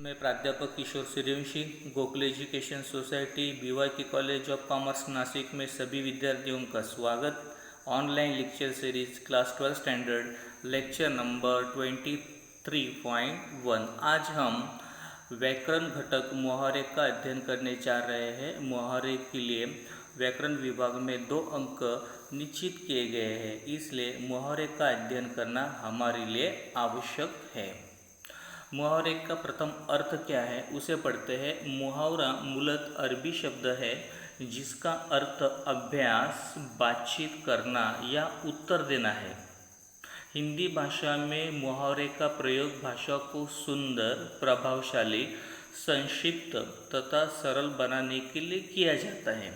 मैं प्राध्यापक Kishore Suryavanshi Gokul education society BYK college of commerce Nashik में सभी विद्यार्थियों का स्वागत। Online lecture series class 12 standard lecture number 23.1। आज हम व्याकरण घटक मुहावरे का अध्ययन करने जा रहे हैं। मुहावरे के लिए व्याकरण विभाग में 2 अंक निश्चित किए गए हैं, इसलिए मुहावरे का अध्ययन करना हमारे लिए आवश्यक है। मुहावरे का प्रथम अर्थ क्या है उसे पढ़ते हैं। मुहावरा मूलतः अरबी शब्द है जिसका अर्थ अभ्यास, बातचीत करना या उत्तर देना है। हिंदी भाषा में मुहावरे का प्रयोग भाषा को सुंदर, प्रभावशाली, संक्षिप्त तथा सरल बनाने के लिए किया जाता है।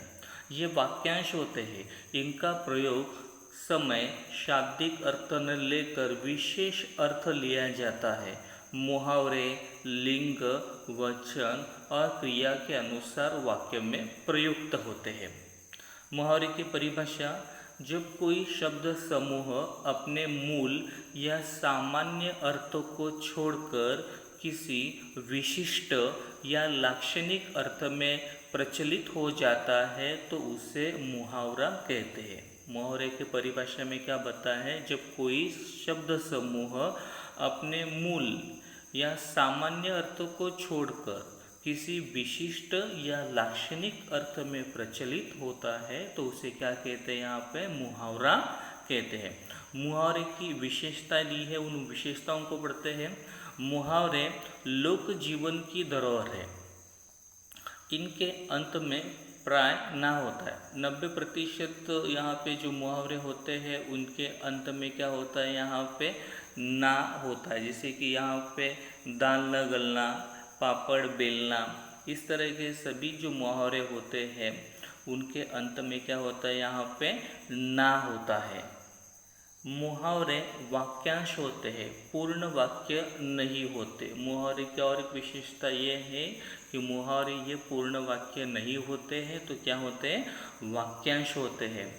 ये वाक्यांश होते हैं। इनका प्रयोग समय शाब्दिक अर्थ न लेकर विशेष अर्थ लिया जाता है। मुहावरे लिंग, वचन और क्रिया के अनुसार वाक्य में प्रयुक्त होते हैं। मुहावरे की परिभाषा: जब कोई शब्द समूह अपने मूल या सामान्य अर्थों को छोड़कर किसी विशिष्ट या लाक्षणिक अर्थ में प्रचलित हो जाता है तो उसे मुहावरा कहते हैं। मुहावरे की परिभाषा में क्या बताया है? जब कोई शब्द समूह अपने मूल या सामान्य अर्थों को छोड़कर किसी विशिष्ट या लाक्षणिक अर्थ में प्रचलित होता है तो उसे क्या कहते हैं? यहाँ पे मुहावरा कहते हैं। मुहावरे की विशेषता दी है, उन विशेषताओं को पढ़ते हैं। मुहावरे लोक जीवन की धरोहर है। इनके अंत में प्राय ना होता है। 90% यहाँ पे जो मुहावरे होते हैं उनके अंत में क्या होता है? यहाँ पे ना होता है। जैसे कि यहाँ पे दाल न गलना, पापड़ बेलना, इस तरह के सभी जो मुहावरे होते हैं उनके अंत में क्या होता है? यहाँ पे ना होता है। मुहावरे वाक्यांश होते हैं, पूर्ण वाक्य नहीं होते। मुहावरे की और एक विशेषता ये है कि मुहावरे ये पूर्ण वाक्य नहीं होते हैं तो क्या होते हैं? वाक्यांश होते हैं।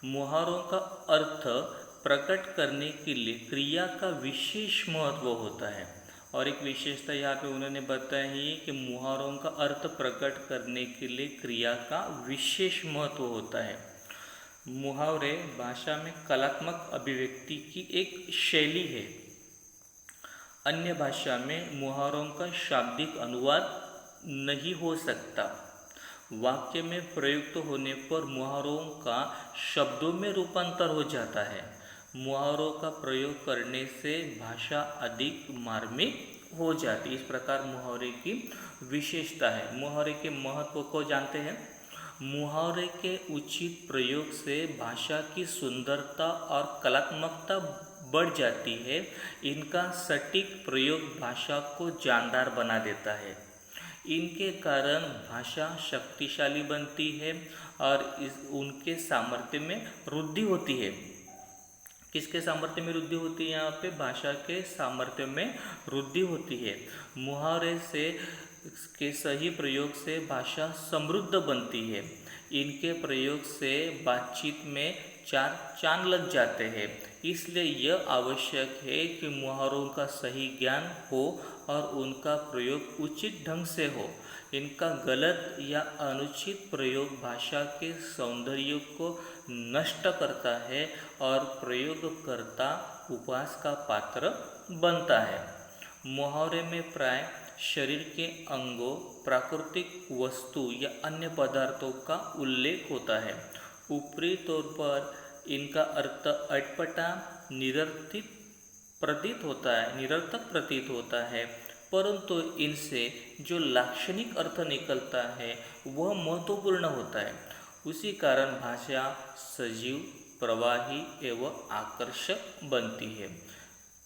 मुहावरों का अर्थ प्रकट करने के लिए क्रिया का विशेष महत्व होता है। और एक विशेषता यहाँ पे उन्होंने बताई है कि मुहावरों का अर्थ प्रकट करने के लिए क्रिया का विशेष महत्व होता है। मुहावरे भाषा में कलात्मक अभिव्यक्ति की एक शैली है। अन्य भाषा में मुहावरों का शाब्दिक अनुवाद नहीं हो सकता। वाक्य में प्रयुक्त होने पर मुहावरों का शब्दों में रूपांतर हो जाता है। मुहावरों का प्रयोग करने से भाषा अधिक मार्मिक हो जाती है। इस प्रकार मुहावरे की विशेषता है। मुहावरे के महत्व को जानते हैं। मुहावरे के उचित प्रयोग से भाषा की सुंदरता और कलात्मकता बढ़ जाती है। इनका सटीक प्रयोग भाषा को जानदार बना देता है। इनके कारण भाषा शक्तिशाली बनती है और उनके सामर्थ्य में वृद्धि होती है। किसके सामर्थ्य में वृद्धि होती है? यहाँ पे भाषा के सामर्थ्य में वृद्धि होती है। मुहावरे से के सही प्रयोग से भाषा समृद्ध बनती है। इनके प्रयोग से बातचीत में चार चांद लग जाते हैं। इसलिए यह आवश्यक है कि मुहावरों का सही ज्ञान हो और उनका प्रयोग उचित ढंग से हो। इनका गलत या अनुचित प्रयोग भाषा के सौंदर्य को नष्ट करता है और प्रयोगकर्ता उपहास का पात्र बनता है। मुहावरे में प्राय शरीर के अंगों, प्राकृतिक वस्तु या अन्य पदार्थों का उल्लेख होता है। ऊपरी तौर पर इनका अर्थ अटपटा, निरर्थक प्रतीत होता है, परंतु इनसे जो लाक्षणिक अर्थ निकलता है वह महत्वपूर्ण होता है। उसी कारण भाषा सजीव, प्रवाही एवं आकर्षक बनती है।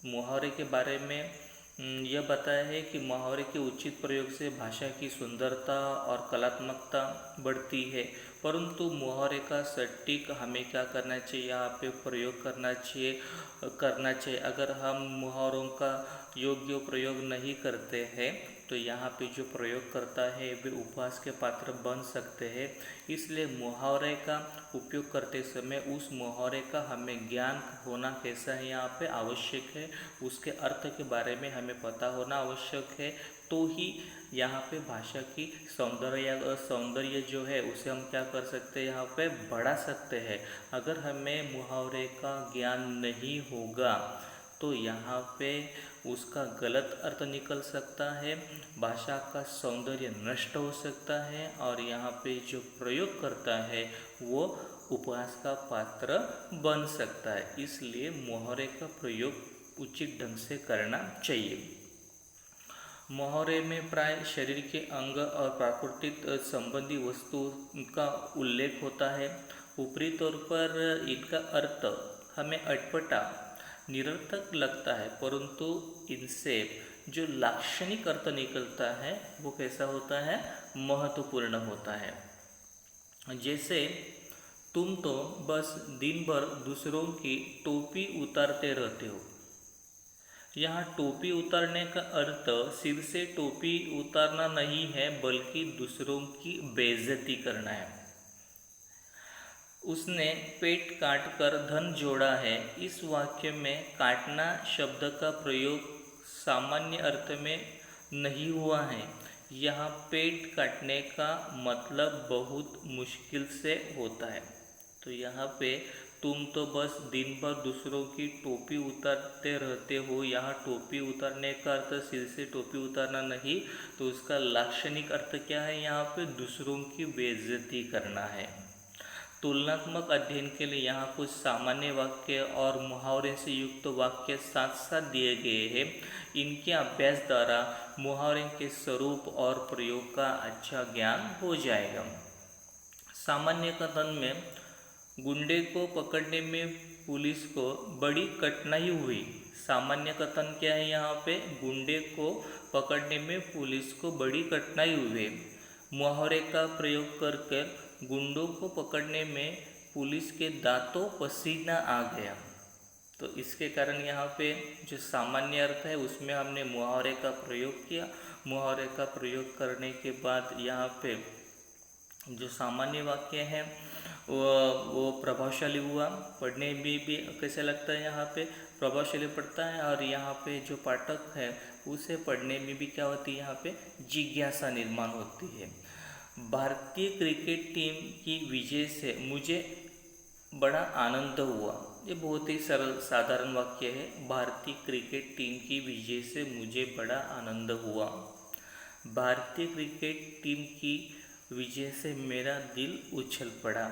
मुहावरे के बारे में यह बताया है कि मुहावरे के उचित प्रयोग से भाषा की सुंदरता और कलात्मकता बढ़ती है, परंतु मुहावरे का सटीक हमें क्या करना चाहिए? यहाँ पे प्रयोग करना चाहिए। अगर हम मुहावरों का योग्य प्रयोग नहीं करते हैं तो यहाँ पे जो प्रयोग करता है वे उपहास के पात्र बन सकते हैं। इसलिए मुहावरे का उपयोग करते समय उस मुहावरे का हमें ज्ञान होना कैसा है यहाँ पे आवश्यक है। उसके अर्थ के बारे में हमें पता होना आवश्यक है। तो ही यहाँ पे भाषा की सौंदर्य जो है उसे हम क्या कर सकते हैं, यहाँ पे बढ़ा सकते हैं। अगर हमें मुहावरे का ज्ञान नहीं होगा तो यहाँ पे उसका गलत अर्थ निकल सकता है, भाषा का सौंदर्य नष्ट हो सकता है और यहाँ पे जो प्रयोग करता है वो उपहास का पात्र बन सकता है। इसलिए मुहावरे का प्रयोग उचित ढंग से करना चाहिए। मुहावरे में प्राय शरीर के अंग और प्राकृतिक संबंधी वस्तु का उल्लेख होता है। ऊपरी तौर पर इनका अर्थ हमें अटपटा निरर्थक लगता है, परंतु इनसे जो लाक्षणिक अर्थ निकलता है वो कैसा होता है, महत्वपूर्ण होता है। जैसे तुम तो बस दिन भर दूसरों की टोपी उतारते रहते हो। यहाँ टोपी उतारने का अर्थ सिर से टोपी उतारना नहीं है, बल्कि दूसरों की बेइज्जती करना है। उसने पेट काट कर धन जोड़ा है। इस वाक्य में काटना शब्द का प्रयोग सामान्य अर्थ में नहीं हुआ है। यहाँ पेट काटने का मतलब बहुत मुश्किल से होता है। तो यहाँ पे तुम तो बस दिन भर दूसरों की टोपी उतारते रहते हो, यहाँ टोपी उतारने का अर्थ सिर से टोपी उतारना नहीं, तो उसका लाक्षणिक अर्थ क्या है, यहाँ पे दूसरों की बेइज्जती करना है। तुलनात्मक अध्ययन के लिए यहाँ कुछ सामान्य वाक्य और मुहावरे से युक्त वाक्य साथ साथ दिए गए हैं। इनके अभ्यास द्वारा मुहावरे के स्वरूप और प्रयोग का अच्छा ज्ञान हो जाएगा। सामान्य कथन में गुंडे को पकड़ने में पुलिस को बड़ी कठिनाई हुई। सामान्य कथन क्या है, यहाँ पे गुंडे को पकड़ने में पुलिस को बड़ी कठिनाई हुई। मुहावरे का प्रयोग करके गुंडों को पकड़ने में पुलिस के दांतों पसीना आ गया। तो इसके कारण यहाँ पे जो सामान्य अर्थ है उसमें हमने मुहावरे का प्रयोग किया। मुहावरे का प्रयोग करने के बाद यहाँ पे जो सामान्य वाक्य है वो प्रभावशाली हुआ। पढ़ने में भी कैसे लगता है, यहाँ पे प्रभावशाली पड़ता है और यहाँ पे जो पाठक है उसे पढ़ने में भी क्या होती है, यहाँ पे जिज्ञासा निर्माण होती है। भारतीय क्रिकेट टीम की विजय से मुझे बड़ा आनंद हुआ। ये बहुत ही सरल साधारण वाक्य है। भारतीय क्रिकेट टीम की विजय से मुझे बड़ा आनंद हुआ। भारतीय क्रिकेट टीम की विजय से मेरा दिल उछल पड़ा।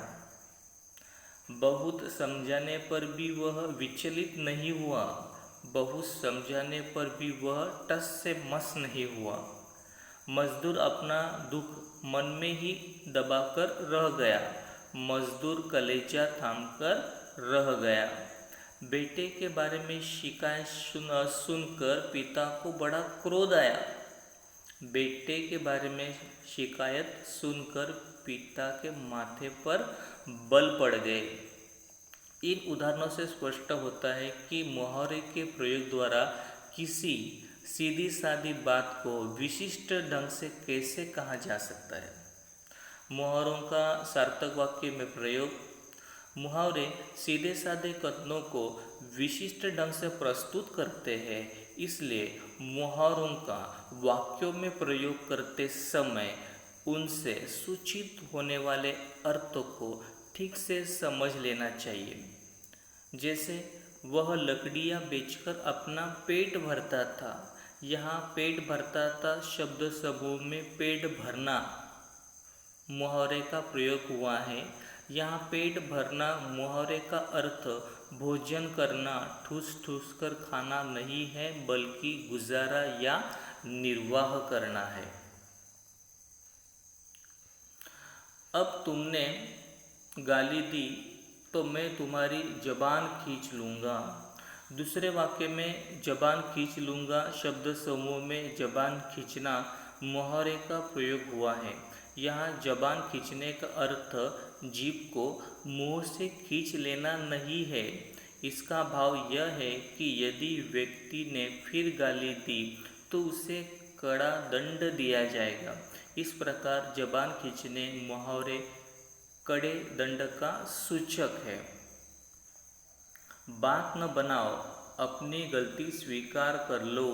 बहुत समझाने पर भी वह विचलित नहीं हुआ। बहुत समझाने पर भी वह टस से मस नहीं हुआ। मजदूर अपना दुख मन में ही दबाकर रह गया। मजदूर कलेजा थामकर रह गया। बेटे के बारे में शिकायत सुनकर पिता को बड़ा क्रोध आया। बेटे के बारे में शिकायत सुनकर पिता के माथे पर बल पड़ गए। इन उदाहरणों से स्पष्ट होता है कि मुहावरे के प्रयोग द्वारा किसी सीधी सादी बात को विशिष्ट ढंग से कैसे कहा जा सकता है। मुहावरों का सार्थक वाक्य में प्रयोग। मुहावरे सीधे साधे कथनों को विशिष्ट ढंग से प्रस्तुत करते हैं, इसलिए मुहावरों का वाक्यों में प्रयोग करते समय उनसे सूचित होने वाले अर्थों को ठीक से समझ लेना चाहिए। जैसे वह लकड़ियाँ बेचकर अपना पेट भरता था। यहाँ पेट भरता था शब्द समूह में पेट भरना मुहावरे का प्रयोग हुआ है। यहाँ पेट भरना मुहावरे का अर्थ भोजन करना, ठूस ठूस कर खाना नहीं है, बल्कि गुजारा या निर्वाह करना है। अब तुमने गाली दी तो मैं तुम्हारी जबान खींच लूँगा। दूसरे वाक्य में जबान खींच लूँगा शब्द समूह में जबान खींचना मुहावरे का प्रयोग हुआ है। यहाँ जबान खींचने का अर्थ जीभ को मुंह से खींच लेना नहीं है। इसका भाव यह है कि यदि व्यक्ति ने फिर गाली दी तो उसे कड़ा दंड दिया जाएगा। इस प्रकार जबान खींचने मुहावरे कड़े दंड का सूचक है। बात न बनाओ, अपनी गलती स्वीकार कर लो।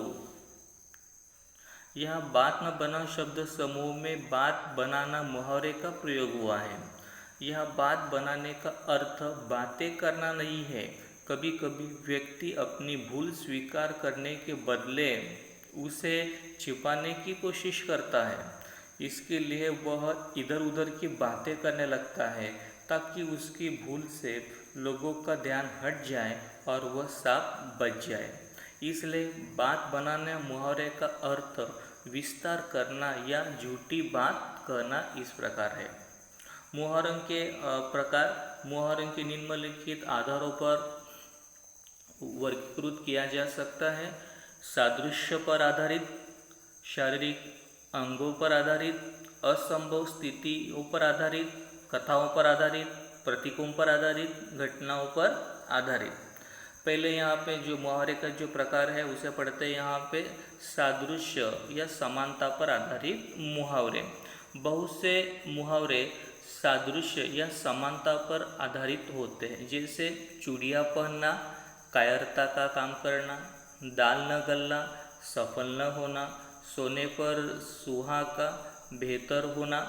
यहाँ बात न बनाओ शब्द समूह में बात बनाना मुहावरे का प्रयोग हुआ है। यह बात बनाने का अर्थ बातें करना नहीं है। कभी कभी व्यक्ति अपनी भूल स्वीकार करने के बदले उसे छिपाने की कोशिश करता है। इसके लिए वह इधर उधर की बातें करने लगता है ताकि उसकी भूल से लोगों का ध्यान हट जाए और वह साफ बच जाए। इसलिए बात बनाने मुहावरे का अर्थ विस्तार करना या झूठी बात कहना इस प्रकार है। मुहावरों के प्रकार मुहावरों के निम्नलिखित आधारों पर वर्गीकृत किया जा सकता है। सादृश्य पर आधारित, शारीरिक अंगों पर आधारित, असंभव स्थितियों पर आधारित, कथाओं पर आधारित, प्रतीकों पर आधारित, घटनाओं पर आधारित। पहले यहाँ पे जो मुहावरे का जो प्रकार है उसे पढ़ते हैं। यहाँ पे सादृश्य या समानता पर आधारित मुहावरे। बहुत से मुहावरे सादृश्य या समानता पर आधारित होते हैं, जैसे चूड़ियाँ पहनना, कायरता का काम करना, दाल न गलना, सफल न होना, सोने पर सुहागा, बेहतर होना,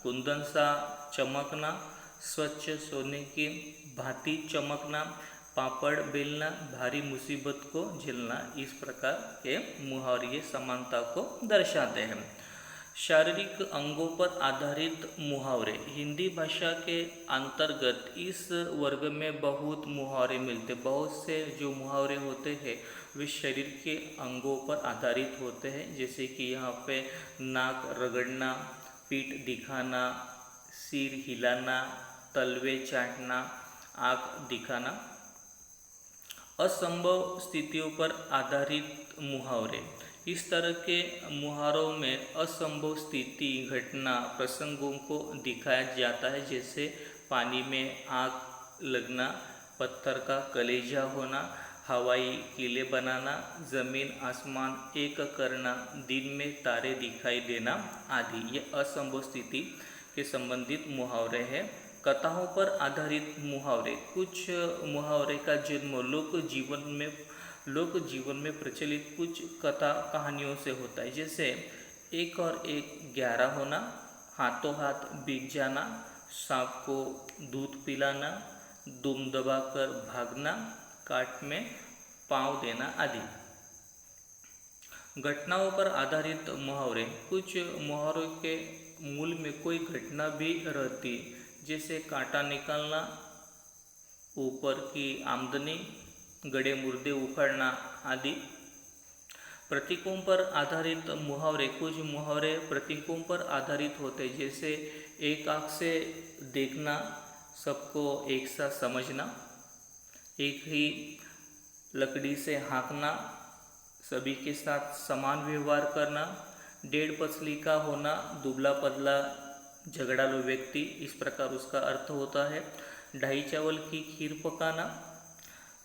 कुंदन सा चमकना, स्वच्छ सोने की भांति चमकना, पापड़ बेलना, भारी मुसीबत को झेलना। इस प्रकार के मुहावरे समानता को दर्शाते हैं। शारीरिक अंगों पर आधारित मुहावरे। हिंदी भाषा के अंतर्गत इस वर्ग में बहुत मुहावरे मिलते। बहुत से जो मुहावरे होते हैं वे शरीर के अंगों पर आधारित होते हैं, जैसे कि यहाँ पे नाक रगड़ना, पीठ दिखाना, सिर हिलाना, तलवे चाटना, आँख दिखाना। असंभव स्थितियों पर आधारित मुहावरे। इस तरह के मुहावरों में असंभव स्थिति, घटना, प्रसंगों को दिखाया जाता है, जैसे पानी में आग लगना, पत्थर का कलेजा होना, हवाई किले बनाना, ज़मीन आसमान एक करना, दिन में तारे दिखाई देना आदि। ये असंभव स्थिति के संबंधित मुहावरे हैं। कथाओं पर आधारित मुहावरे। कुछ मुहावरे का जन्म लोक जीवन में प्रचलित कुछ कथा कहानियों से होता है, जैसे 1 और 1 11 होना, हाथों हाथ बिक जाना, सांप को दूध पिलाना, दुम दबाकर भागना, काट में पाँव देना आदि। घटनाओं पर आधारित मुहावरे। कुछ मुहावरों के मूल में कोई घटना भी रहती, जैसे कांटा निकालना, ऊपर की आमदनी, गड़े मुर्दे उखाड़ना आदि। प्रतीकों पर आधारित मुहावरे। कुछ मुहावरे प्रतीकों पर आधारित होते, जैसे एक आँख से देखना, सबको एक साथ समझना, एक ही लकड़ी से हाँकना, सभी के साथ समान व्यवहार करना, 1.5 पसली का होना, दुबला पतला झगड़ालू व्यक्ति, इस प्रकार उसका अर्थ होता है। 2.5 चावल की खीर पकाना,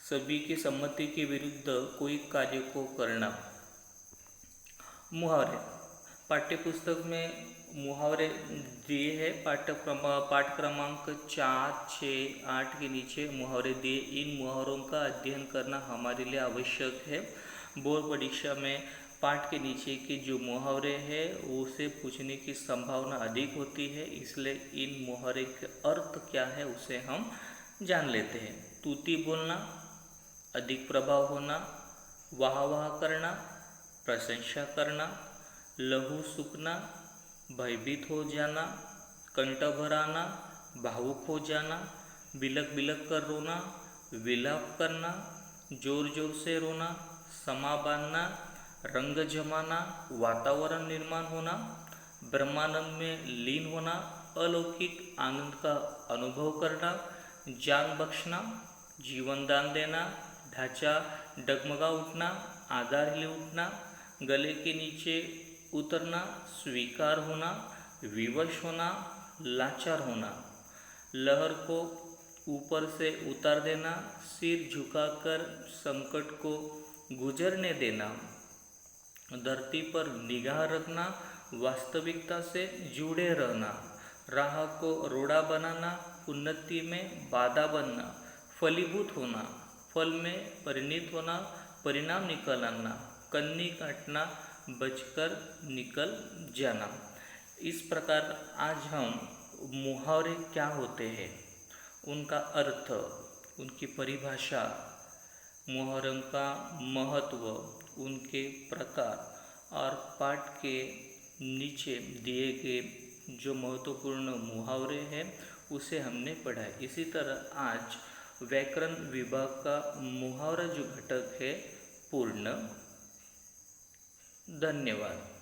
सभी की सम्मति के विरुद्ध कोई कार्य को करना। मुहावरे। पाठ्यपुस्तक में मुहावरे दिए हैं। पाठ क्रमांक 4, 6, 8 के नीचे मुहावरे दिए। इन मुहावरों का अध्ययन करना हमारे लिए आवश्यक है। बोर्ड परीक्षा में पाठ के नीचे के जो मुहावरे हैं उसे पूछने की संभावना अधिक होती है, इसलिए इन मुहावरे के अर्थ क्या है उसे हम जान लेते हैं। तूती बोलना, अधिक प्रभाव होना, वाह वाह करना, प्रशंसा करना, लहू सूखना, भयभीत हो जाना, कंठ भराना, भावुक हो जाना, बिलक बिलक कर रोना, विलाप करना, जोर जोर से रोना, समा बांधना, रंग जमाना, वातावरण निर्माण होना, ब्रह्मानंद में लीन होना, अलौकिक आनंद का अनुभव करना, जान बख्शना, जीवन दान देना, ढांचा डगमगा उठना, आधार हिले उठना, गले के नीचे उतरना, स्वीकार होना, विवश होना, लाचार होना, लहर को ऊपर से उतार देना, सिर झुकाकर संकट को गुजरने देना, धरती पर निगाह रखना, वास्तविकता से जुड़े रहना, राह को रोड़ा बनाना, उन्नति में बाधा बनना, फलीभूत होना, फल में परिणित होना, परिणाम निकालना, कन्नी काटना, बचकर निकल जाना। इस प्रकार आज हम मुहावरे क्या होते हैं, उनका अर्थ, उनकी परिभाषा, मुहावरों का महत्व, उनके प्रकार और पाठ के नीचे दिए गए जो महत्वपूर्ण मुहावरे हैं उसे हमने पढ़ा है। इसी तरह आज व्याकरण विभाग का मुहावरा जो घटक है पूर्ण। धन्यवाद।